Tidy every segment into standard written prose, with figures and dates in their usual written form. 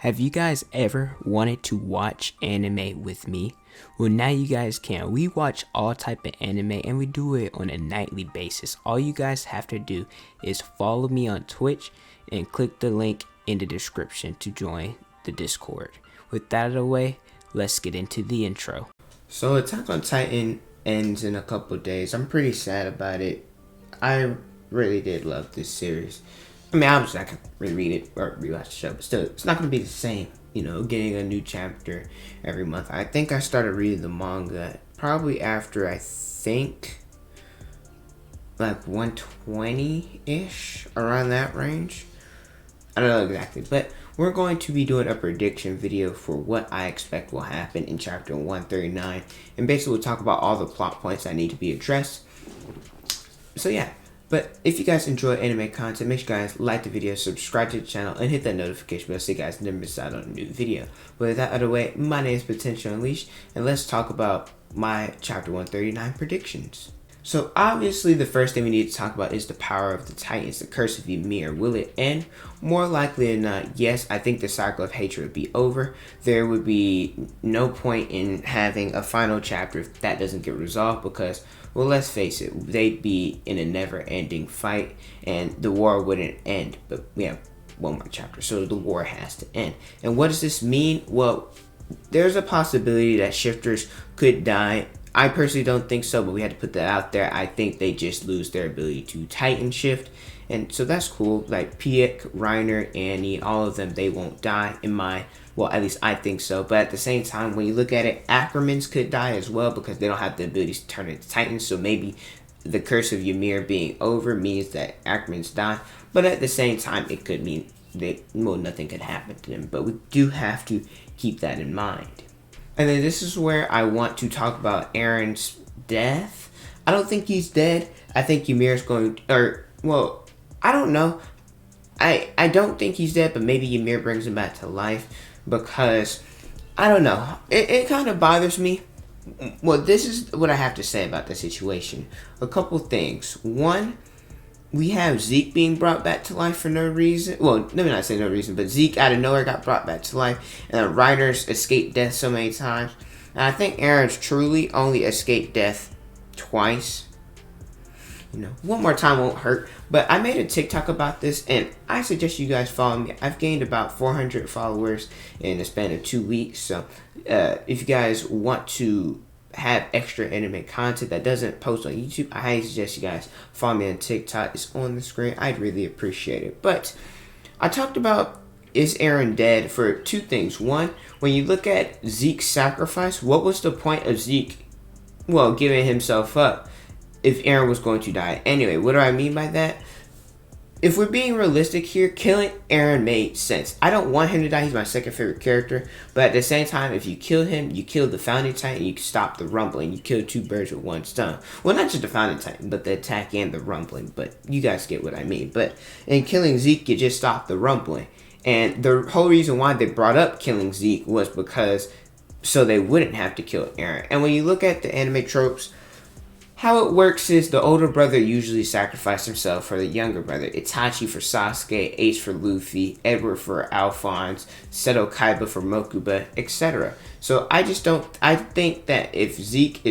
Have you guys ever wanted to watch anime with me? Well, now you guys can. We watch all type of anime and we do it on a nightly basis. All you guys have to do is follow me on Twitch and click the link in the description to join the Discord. With that out of the way, let's get into the intro. So Attack on Titan ends in a couple days. I'm pretty sad about it. I really did love this series. I mean, obviously I can reread it or rewatch the show, but still, it's not going to be the same, getting a new chapter every month. I think I started reading the manga probably after, I think, like 120-ish, around that range. I don't know exactly, but we're going to be doing a prediction video for what I expect will happen in chapter 139, and basically we'll talk about all the plot points that need to be addressed. So yeah. But if you guys enjoy anime content, make sure you guys like the video, subscribe to the channel, and hit that notification bell so you guys never miss out on a new video. With that out of the way, my name is Potential Unleashed, and let's talk about my Chapter 139 predictions. So obviously the first thing we need to talk about is the power of the Titans, the curse of Ymir. Will it end? More likely than not, yes. I think the cycle of hatred would be over. There would be no point in having a final chapter if that doesn't get resolved because, well, let's face it, they'd be in a never-ending fight and the war wouldn't end. But we have one more chapter, so the war has to end. And what does this mean? Well, there's a possibility that shifters could die. I personally don't think so, but we had to put that out there. I think they just lose their ability to Titan shift. And so that's cool. Like Piek, Reiner, Annie, all of them, they won't die well, at least I think so. But at the same time, when you look at it, Ackermans could die as well because they don't have the ability to turn into Titans. So maybe the curse of Ymir being over means that Ackermans die. But at the same time, it could mean that, nothing could happen to them. But we do have to keep that in mind. And then this is where I want to talk about Aaron's death. I don't think he's dead. I think Ymir's going, I don't know. I don't think he's dead, but maybe Ymir brings him back to life because, I don't know. It kind of bothers me. Well, this is what I have to say about the situation. A couple things. One, we have Zeke being brought back to life for no reason. Well, let me not say no reason, but Zeke out of nowhere got brought back to life. And Reiner's escaped death so many times. And I think Aaron's truly only escaped death twice. One more time won't hurt. But I made a TikTok about this, and I suggest you guys follow me. I've gained about 400 followers in the span of 2 weeks. So if you guys want to have extra anime content that doesn't post on YouTube, I highly suggest you guys follow me on TikTok. It's on the screen. I'd really appreciate it. But I talked about is Aaron dead for two things. One, when you look at Zeke's sacrifice, what was the point of Zeke, giving himself up if Aaron was going to die? Anyway, what do I mean by that? If we're being realistic here, killing Aaron made sense. I don't want him to die. He's my second favorite character. But at the same time, if you kill him, you kill the Founding Titan, you stop the rumbling. You kill two birds with one stone. Well, not just the Founding Titan, but the attack and the rumbling. But you guys get what I mean. But in killing Zeke, you just stop the rumbling. And the whole reason why they brought up killing Zeke was because so they wouldn't have to kill Aaron. And when you look at the anime tropes, how it works is the older brother usually sacrifices himself for the younger brother. Itachi for Sasuke, Ace for Luffy, Edward for Alphonse, Seto Kaiba for Mokuba, etc. So I think that if Zeke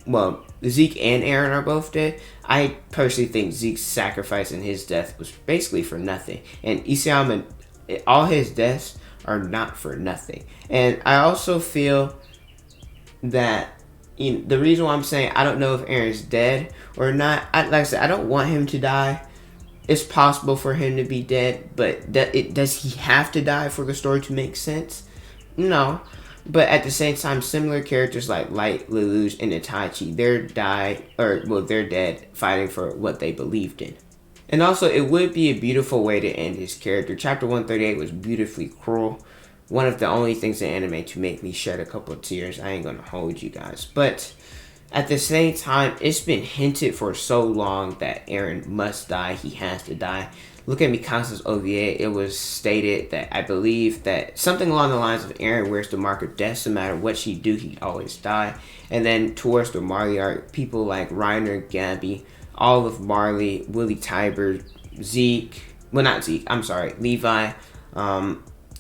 and Aaron are both dead, I personally think Zeke's sacrifice and his death was basically for nothing. And Isayama, all his deaths are not for nothing. And I also feel that the reason why I'm saying I don't know if Aaron's dead or not, like I said, I don't want him to die. It's possible for him to be dead, but does he have to die for the story to make sense? No. But at the same time, similar characters like Light, Lelouch, and Itachi, they're dead fighting for what they believed in. And also, it would be a beautiful way to end his character. Chapter 138 was beautifully cruel. One of the only things in anime to make me shed a couple of tears. I ain't gonna hold you guys. But at the same time, it's been hinted for so long that Aaron must die. He has to die. Look at Mikasa's OVA. It was stated that I believe that something along the lines of Aaron wears the mark of death. No matter what she do, he'd always die. And then towards the Marley arc, people like Reiner, Gabby, all of Marley, Willie Tybur, Levi,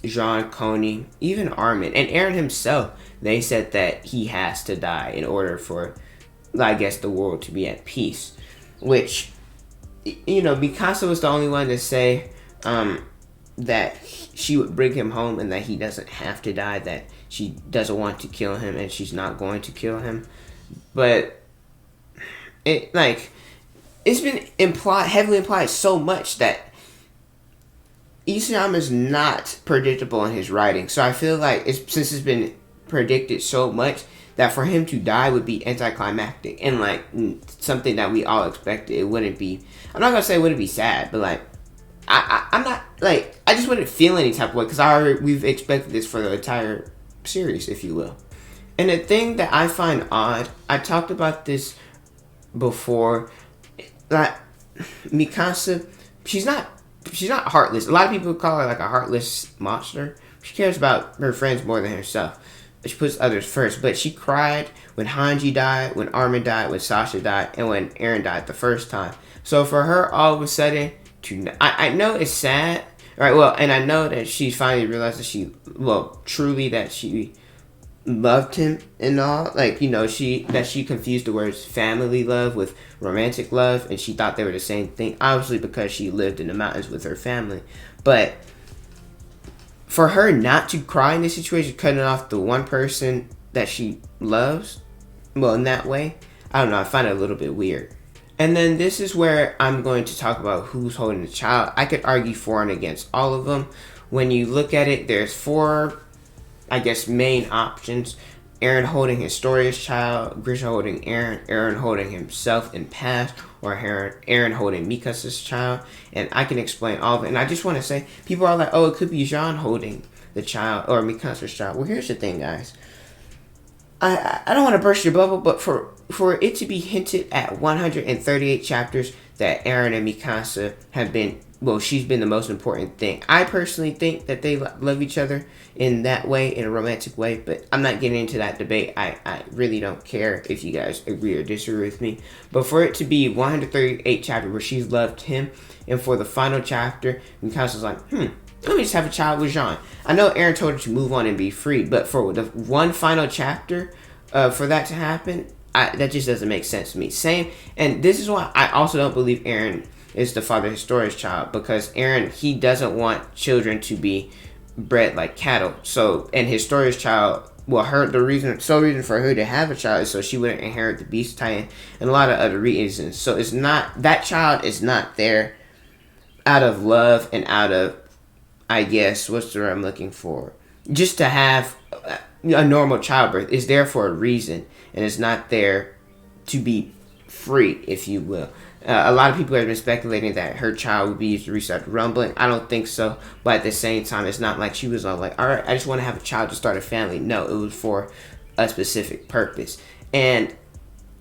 Jean, Coney, even Armin, and Aaron himself, they said that he has to die in order for, I guess, the world to be at peace. Which, Mikasa was the only one to say that she would bring him home and that he doesn't have to die, that she doesn't want to kill him and she's not going to kill him. But it's been heavily implied so much that Isayama is not predictable in his writing. So I feel like since it's been predicted so much, that for him to die would be anticlimactic and something that we all expected. It wouldn't be, I'm not gonna say it wouldn't be sad, but I'm not I just wouldn't feel any type of way because we've expected this for the entire series, if you will. And the thing that I find odd, I talked about this before, that Mikasa, she's not heartless. A lot of people call her a heartless monster. She cares about her friends more than herself. She puts others first. But she cried when Hanji died, when Armin died, when Sasha died, and when Eren died the first time. So for her, all of a sudden, I know it's sad, right? Well, and I know that she finally realized that truly that she loved him and all. She confused the words family love with romantic love, and she thought they were the same thing. Obviously, because she lived in the mountains with her family, but for her not to cry in this situation, cutting off the one person that she loves, in that way, I don't know, I find it a little bit weird. And then this is where I'm going to talk about who's holding the child. I could argue for and against all of them. When you look at it, there's 4, I guess, main options. Eren holding Historia's child, Grisha holding Eren holding himself in past, or Eren holding Mikasa's child. And I can explain all of it. And I just want to say, people are like, oh, it could be Jean holding the child, or Mikasa's child. Well, here's the thing, guys. I don't want to burst your bubble, but for it to be hinted at 138 chapters that Eren and Mikasa have been, she's been the most important thing. I personally think that they love each other in that way, in a romantic way, but I'm not getting into that debate. I really don't care if you guys agree or disagree with me. But for it to be 138 chapters where she's loved him, and for the final chapter, Mikasa's like, let me just have a child with Jean. I know Eren told her to move on and be free, but for the one final chapter, for that to happen, that just doesn't make sense to me. Same, and this is why I also don't believe Eren is the father of Historia's child, because Eren, he doesn't want children to be bred like cattle. So, and Historia's child, the reason for her to have a child is so she wouldn't inherit the Beast Titan and a lot of other reasons. So it's not, that child is not there out of love and out of, I guess, what's the word I'm looking for? Just to have a normal childbirth. Is there for a reason, and it's not there to be free, if you will. A lot of people have been speculating that her child would be used to restart the rumbling. I don't think so, but at the same time, it's not like she was all like, all right, I just want to have a child to start a family. No, it was for a specific purpose. And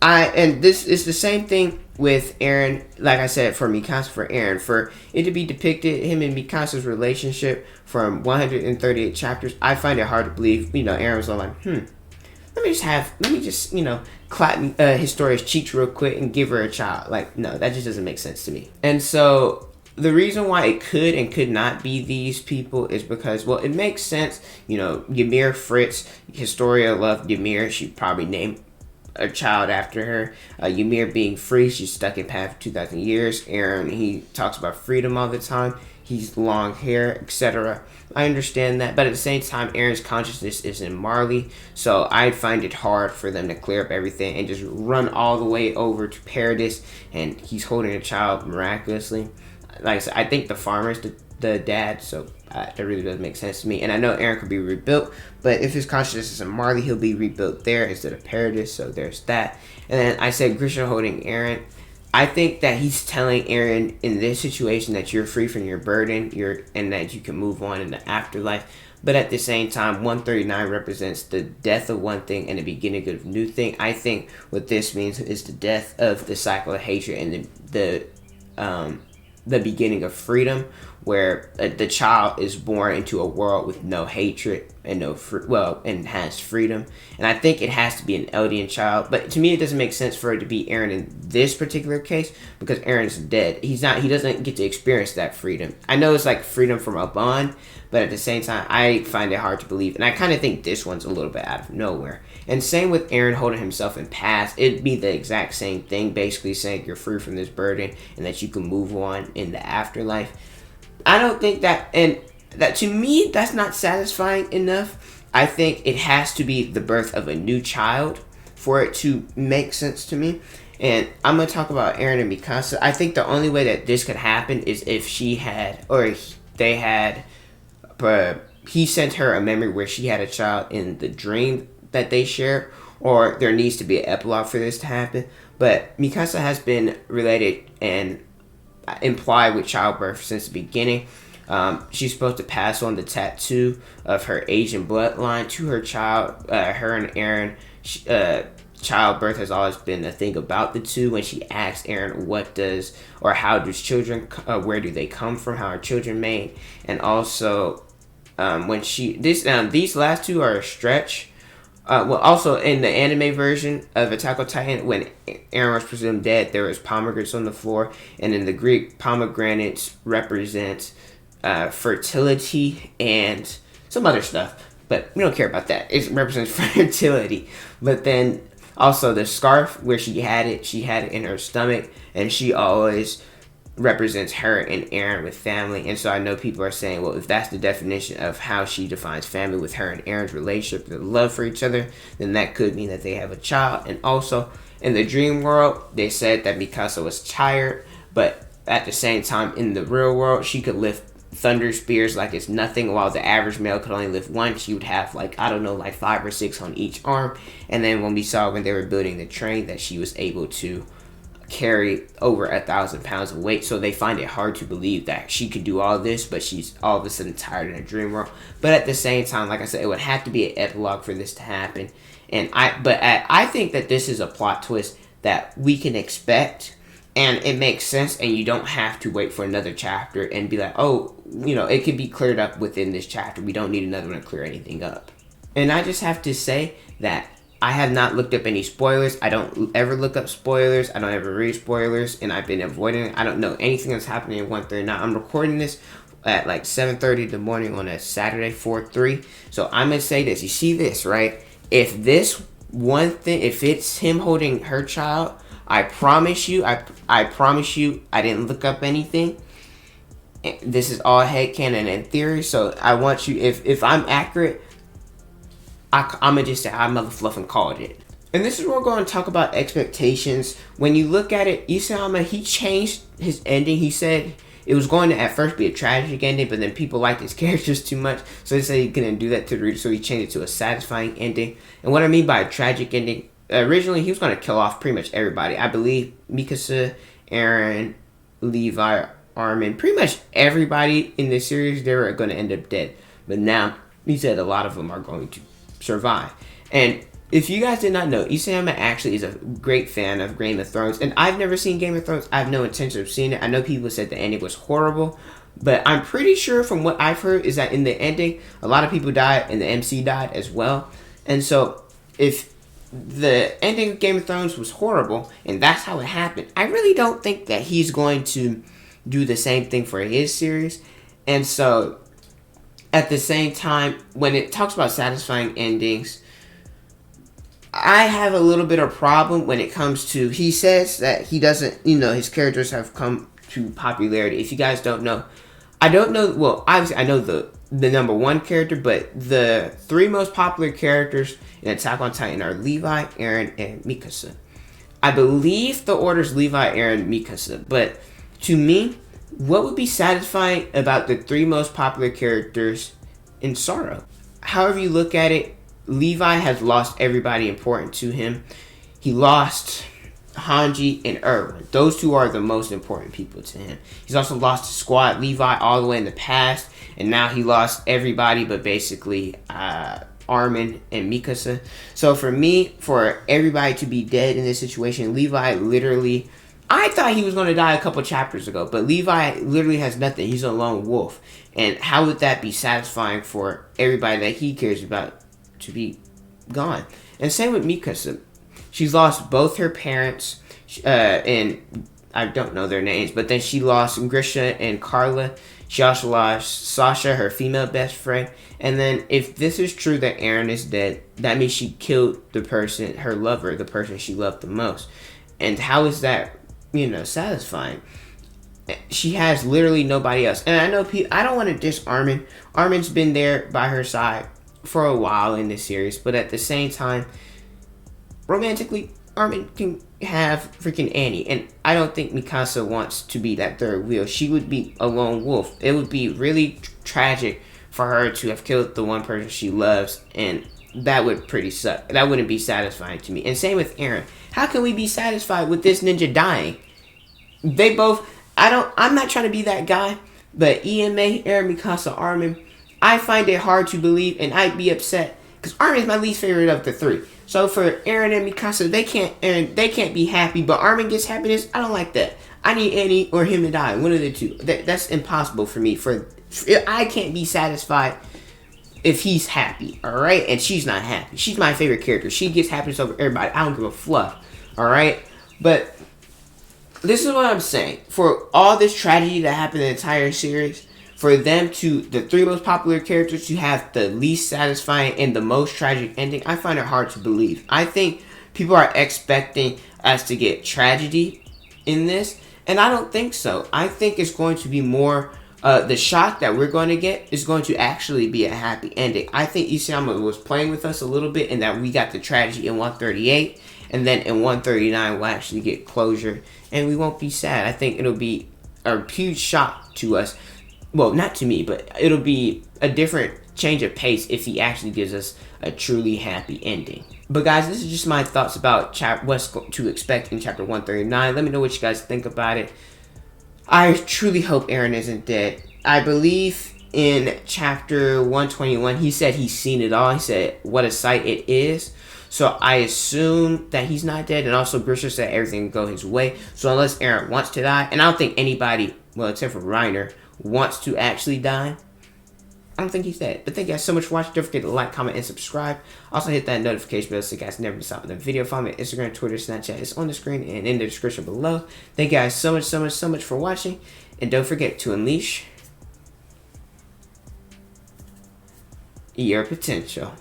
this is the same thing with Eren, like I said, for Mikasa, for Eren, for it to be depicted, him and Mikasa's relationship from 138 chapters, I find it hard to believe, Eren was all like, let me just clap Historia's cheeks real quick and give her a child. No, that just doesn't make sense to me. And so, the reason why it could and could not be these people is because, it makes sense, Ymir, Fritz, Historia loved Ymir, she probably named a child after her. Ymir being free, she's stuck in past 2,000 years. Eren, he talks about freedom all the time. He's long hair, etc. I understand that, but at the same time, Eren's consciousness is in Marley, so I find it hard for them to clear up everything and just run all the way over to Paradise, and he's holding a child miraculously. Like I said, I think the farmer's the dad, so that really doesn't make sense to me. And I know Eren could be rebuilt, but if his consciousness is in Marley, he'll be rebuilt there instead of Paradise, so there's that. And then I said Grisha holding Eren. I think that he's telling Eren in this situation that you're free from your burden, and that you can move on in the afterlife. But at the same time, 139 represents the death of one thing and the beginning of a new thing. I think what this means is the death of the cycle of hatred and the beginning of freedom, where the child is born into a world with no hatred and and has freedom. And I think it has to be an Eldian child, but to me it doesn't make sense for it to be Eren in this particular case, because Eren's dead. He doesn't get to experience that freedom. I know it's like freedom from a bond, but at the same time, I find it hard to believe, and I kind of think this one's a little bit out of nowhere. And same with Aaron holding himself in past, it'd be the exact same thing, basically saying you're free from this burden and that you can move on in the afterlife. I don't think that, and that to me, that's not satisfying enough. I think it has to be the birth of a new child for it to make sense to me. And I'm going to talk about Aaron and Mikasa. I think the only way that this could happen is if she had, or they had, he sent her a memory where she had a child in the dream that they share, or there needs to be an epilogue for this to happen. But Mikasa has been related and implied with childbirth since the beginning. She's supposed to pass on the tattoo of her Asian bloodline to her child. Her and Aaron, childbirth has always been a thing about the two. When she asks Aaron, what does, or how does children, where do they come from, how are children made, and also when these last two are a stretch. Also in the anime version of Attack on Titan, when Aaron was presumed dead, there was pomegranates on the floor, and in the Greek, pomegranates represent fertility and some other stuff, but we don't care about that. It represents fertility. But then also the scarf where she had it in her stomach, and she always represents her and Aaron with family. And so I know people are saying, well, if that's the definition of how she defines family with her and Aaron's relationship, the love for each other, then that could mean that they have a child. And also in the dream world, they said that Mikasa was tired, but at the same time in the real world, she could lift thunder spears like it's nothing, while the average male could only lift one. She would have like 5 or 6 on each arm. And then when we saw when they were building the train, that she was able to carry over 1,000 pounds of weight. So they find it hard to believe that she could do all this, but she's all of a sudden tired in a dream world. But at the same time, like I said, it would have to be an epilogue for this to happen. And I think that this is a plot twist that we can expect, and it makes sense, and you don't have to wait for another chapter and be like, oh, it could be cleared up within this chapter. We don't need another one to clear anything up. And I just have to say that I have not looked up any spoilers. I don't ever look up spoilers. I don't ever read spoilers, and I've been avoiding it. I don't know anything that's happening in 139. I'm recording this at like 7:30 in the morning on a Saturday, 4/3. So I'm going to say this. You see this, right? If this one thing, if it's him holding her child, I promise you, I promise you, I didn't look up anything. This is all headcanon and theory. So I want you, if I'm accurate, I'm going to just say I motherfluffing called it. And this is where we're going to talk about expectations. When you look at it, Isayama, he changed his ending. He said it was going to at first be a tragic ending, but then people liked his characters too much, so he said he couldn't do that to the reader, so he changed it to a satisfying ending. And what I mean by a tragic ending, originally he was going to kill off pretty much everybody. I believe Mikasa, Aaron, Levi, Armin, pretty much everybody in this series, they were going to end up dead. But now, he said a lot of them are going to survive. And if you guys did not know, Isayama actually is a great fan of Game of Thrones, and I've never seen Game of Thrones. I have no intention of seeing it. I know people said the ending was horrible, but I'm pretty sure from what I've heard is that in the ending, a lot of people died, and the MC died as well. And so, if the ending of Game of Thrones was horrible, and that's how it happened, I really don't think that he's going to do the same thing for his series. And so, at the same time, when it talks about satisfying endings, I have a little bit of problem when it comes to, he says that he doesn't, his characters have come to popularity. If you guys don't know, I don't know, well, obviously I know the number one character, but the 3 most popular characters in Attack on Titan are Levi, Aaron, and Mikasa. I believe the order's Levi, Aaron, Mikasa, but to me, what would be satisfying about the 3 most popular characters in Sorrow? However you look at it, Levi has lost everybody important to him. He lost Hanji and Erwin. Those 2 are the most important people to him. He's also lost his squad, Levi, all the way in the past, and now he lost everybody but basically Armin and Mikasa. So for me, for everybody to be dead in this situation, Levi literally, I thought he was going to die a couple chapters ago, but Levi literally has nothing. He's a lone wolf. And how would that be satisfying for everybody that he cares about to be gone? And same with Mikasa. She's lost both her parents, and I don't know their names, but then she lost Grisha and Carla. She also lost Sasha, her female best friend. And then if this is true that Eren is dead, that means she killed the person, her lover, the person she loved the most. And how is that, satisfying? She has literally nobody else. And I know I don't want to diss Armin. Armin's been there by her side for a while in this series. But at the same time, romantically, Armin can have freaking Annie. And I don't think Mikasa wants to be that third wheel. She would be a lone wolf. It would be really tragic for her to have killed the one person she loves. And that would pretty suck. That wouldn't be satisfying to me. And same with Eren. How can we be satisfied with this ninja dying? They both... I'm not trying to be that guy. But EMA, Eren, Mikasa, Armin... I find it hard to believe, and I'd be upset because Armin is my least favorite of the three. So for Eren and Mikasa, they can't be happy, but Armin gets happiness. I don't like that. I need Annie or him to die. One of the two. That's impossible for me. I can't be satisfied if he's happy, all right, and she's not happy. She's my favorite character. She gets happiness over everybody. I don't give a fluff, all right. But this is what I'm saying. For all this tragedy that happened in the entire series, for them the three most popular characters to have the least satisfying and the most tragic ending, I find it hard to believe. I think people are expecting us to get tragedy in this, and I don't think so. I think it's going to be more, the shock that we're going to get is going to actually be a happy ending. I think Isayama was playing with us a little bit in that we got the tragedy in 138, and then in 139 we'll actually get closure, and we won't be sad. I think it'll be a huge shock to us. Well, not to me, but it'll be a different change of pace if he actually gives us a truly happy ending. But guys, this is just my thoughts about what's to expect in chapter 139. Let me know what you guys think about it. I truly hope Eren isn't dead. I believe in chapter 121, he said he's seen it all. He said, what a sight it is. So I assume that he's not dead. And also, Grisha said everything will go his way. So unless Eren wants to die, and I don't think anybody, well, except for Reiner, wants to actually die, I don't think he's dead. But thank you guys so much for watching. Don't forget to like, comment, and subscribe. Also hit that notification bell so you guys never miss out on the video. Follow me on Instagram, Twitter, Snapchat. It's on the screen and in the description below. Thank you guys so much for watching. And don't forget to unleash your potential.